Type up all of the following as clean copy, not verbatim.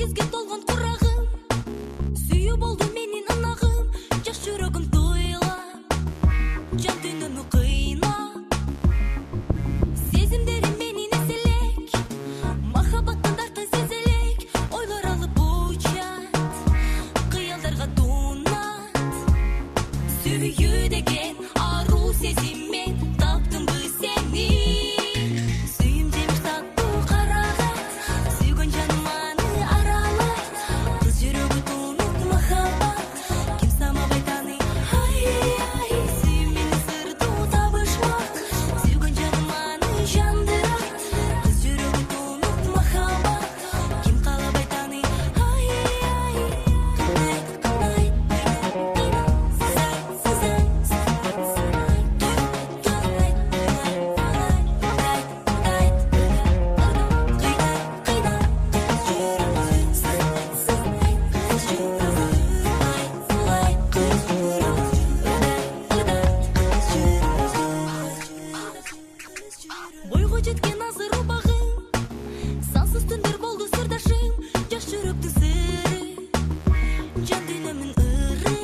сезге толгон курагым, сүйүү болду менин ынагым, жаш жүрөгүм туйлап, жан дүйнөмү кыйнап. Сезимдерим менин эселек, махабаттын дартын сезелек, ойлор алып учат, кыялдарга туунат. Сүйүү деген аруу сезиммен таптымбы сени. Сүйүм жемиш таттуу карагат, сүйгөн жаным аны аралайт. Кыз жүрөгү туунуп махаббат, ким самабай тааный. Ай, сүйүм мени сырдуу табышмак, сүйгөн жаным аны жандырат. Кыз жүрөгү туунуп махаббат, ким каалабай тааный. Ай, бойго жеткен азыр убагым, сансыз түндөр болду сырдашым, жаш жүрөктүн сыры, жан дүйнөмүн ыры.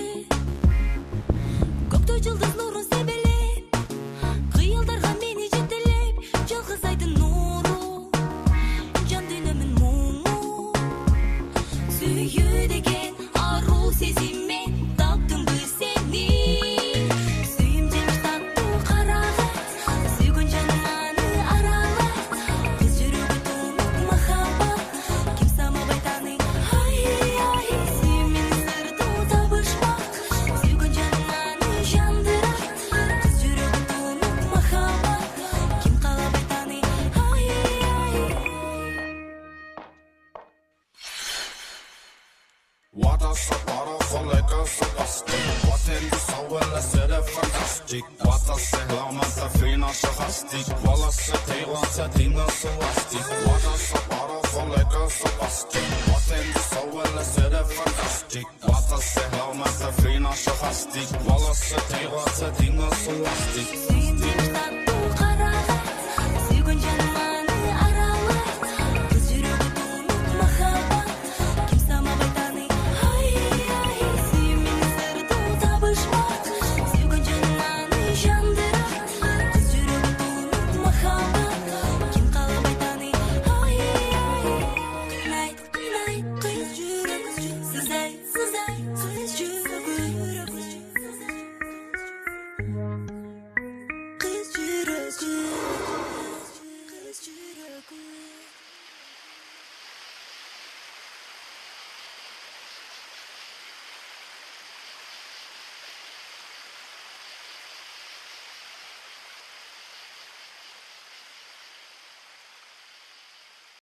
Көктө жылдыз нурун себелеп, кыялдарга мени жетелеп, жалгыз айдын нуру, жан дүйнөмүн муңу. Сүйүү деген аруу сезиммен таптымбы сени. Сүйүм жемиш таттуу карагат, сүйгөн жаным аны аралайт. Кыз жүрөгү туунуп махаббат, ким самабай тааный. Ай, сүйүм мени сырдуу табышмак, сүйгөн жаным аны жандырат. Кыз жүрөгү туунуп махаббат, ким каалабай тааный. Ай. What a saparo like a sapastik. What in the soul är det fantastic. What a seglama ta fina så hastigt. Walla se tegla ta dina så hastigt. What a saparo like a sapastik. What in the soul är det fantastic. What a seglama ta fina så hastigt. Walla se tegla ta dina så hastigt. Сүйүм жемиш таттуу карагат, сүйгөн жаным аны аралайт. Кыз жүрөгү туунуп махаббат, ким самабай тааный. Ай, сүйүм мени сырдуу табышмак, сүйгөн жаным аны жандырат. Кыз жүрөгү туунуп махаббат, ким каалабай тааный. Ай, кыз жүрөгү сызай, кыз жүрөгү. Кыз жүрөгү.